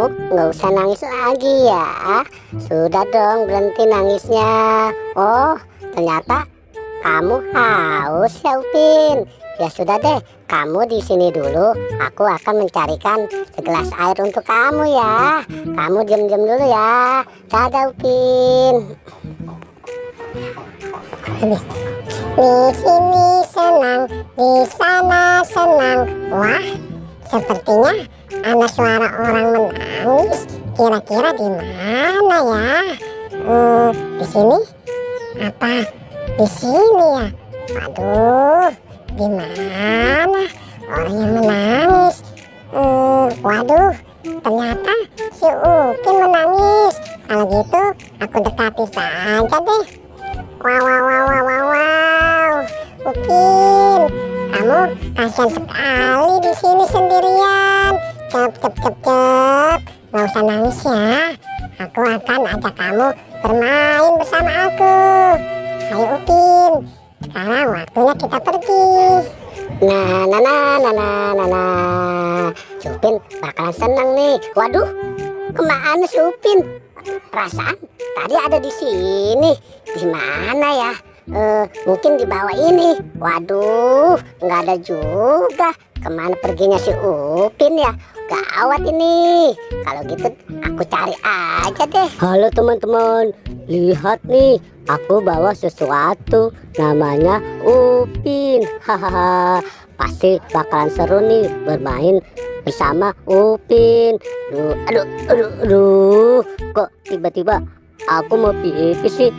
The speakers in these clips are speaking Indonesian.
Kamu nggak usah nangis lagi ya. Sudah dong, berhenti nangisnya. Oh, ternyata kamu haus ya, Upin. Ya sudah deh, kamu di sini dulu. Aku akan mencarikan segelas air untuk kamu ya. Kamu diam-diam dulu ya. Dadah, Upin. Di sini senang, di sana senang. Wah, sepertinya ada suara orang menangis. Kira-kira di mana ya? Di sini? Apa di sini ya? Waduh, di mana orang yang menangis? Waduh, ternyata si Upin menangis. Kalau gitu, aku dekati saja deh. Wow, Upin, kamu kasihan sekali di sini sendirian. Cep, nggak usah nangis ya. Aku akan ajak kamu bermain bersama aku. Ayo Upin, sekarang waktunya kita pergi. Si Upin bakalan senang nih. Waduh, kemana si Upin? Perasaan tadi ada di sini. Di mana ya? Mungkin di bawah ini. Waduh, nggak ada juga. Kemana perginya si Upin ya? Gawat ini. Kalau gitu aku cari aja deh. Halo teman-teman, lihat nih, aku bawa sesuatu. Namanya Upin. Hahaha. Pasti bakalan seru nih bermain bersama Upin. Aduh, kok tiba-tiba aku mau pipis sih?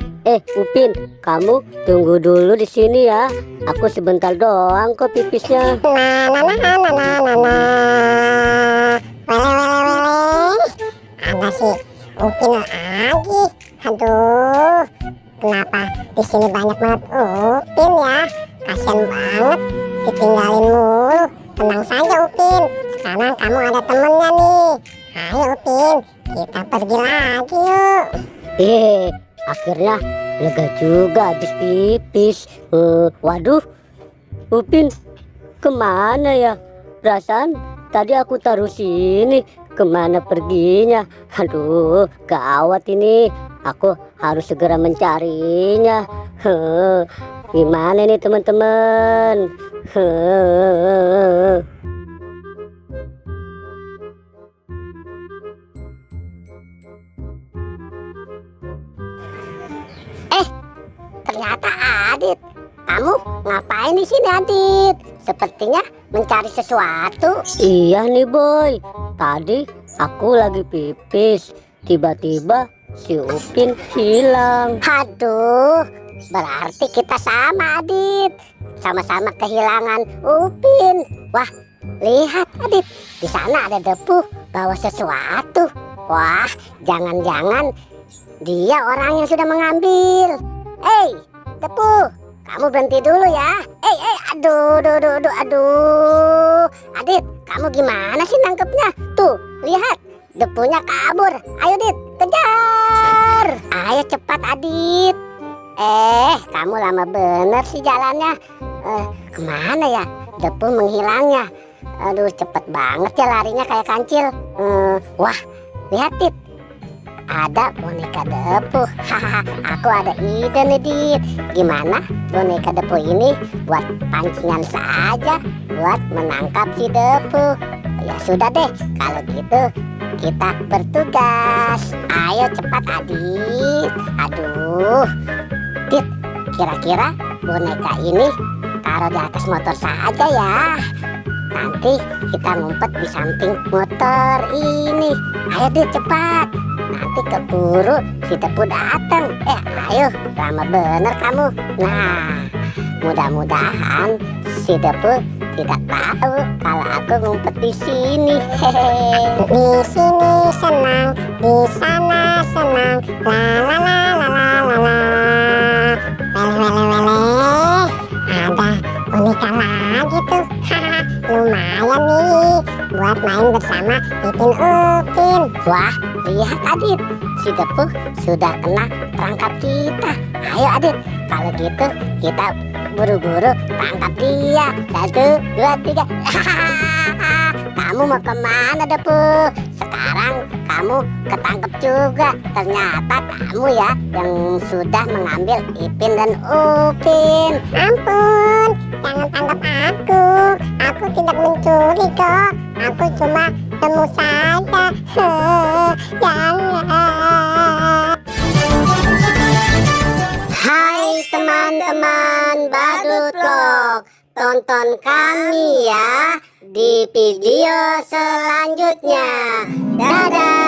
Upin, kamu tunggu dulu di sini ya. Aku sebentar doang kok pipisnya. Ada si Upin lagi. Aduh, kenapa di sini banyak banget Upin ya? Kasian banget ditinggalin mulu. Tenang saja Upin, sekarang kamu ada temennya nih. Ayo Upin, kita pergi lagi yuk. Akhirnya lega juga habis pipis. Waduh, Upin kemana ya? Perasaan tadi aku taruh sini. Kemana perginya? Aduh, gawat ini. Aku harus segera mencarinya. Gimana nih teman-teman? Ternyata Adit. Kamu ngapain di sini, Adit? Sepertinya mencari sesuatu. Iya nih, Boy. Tadi aku lagi pipis. Tiba-tiba si Upin hilang. Aduh, berarti kita sama, Adit. Sama-sama kehilangan Upin. Wah, lihat Adit. Di sana ada debu bawa sesuatu. Wah, jangan-jangan dia orang yang sudah mengambil. Debu, kamu berhenti dulu ya. Aduh. Adit, kamu gimana sih nangkepnya? Tuh, lihat, debunya kabur. Ayo Dit, kejar. Ayo cepat Adit. Kamu lama bener sih jalannya. Kemana ya debu menghilangnya? Aduh, cepet banget ya larinya kayak kancil. Wah, lihat Dit, ada boneka debu. Aku ada ide nih Dit. Gimana boneka debu ini buat pancingan saja, buat menangkap si debu. Ya sudah deh, kalau gitu kita bertugas. Ayo cepat Adit. Aduh, Dit, kira-kira boneka ini taruh di atas motor saja ya. Nanti kita ngumpet di samping motor ini. Ayo Dit, cepat. Nanti keburu si debu datang. Ayo, lama bener kamu. Nah, mudah-mudahan si debu tidak tahu kalau aku ngumpet di sini. Di sini senang, di sana senang. Ada boneka lagi tuh. Lumayan nih buat main bersama Ipin Upin. Wah, lihat Adit, si debu sudah kena perangkap kita. Ayo Adit, kalau gitu kita buru-buru tangkap dia. 1, 2, 3. Kamu mau kemana debu? Sekarang kamu ketangkep juga. Ternyata kamu ya yang sudah mengambil Ipin dan Upin. Ampun, jangan tangkap aku. Aku tidak mencuri kok. Aku cuma temu saja. Jangan. Hai teman-teman Badut Vlog, tonton kami ya di video selanjutnya. Dadah.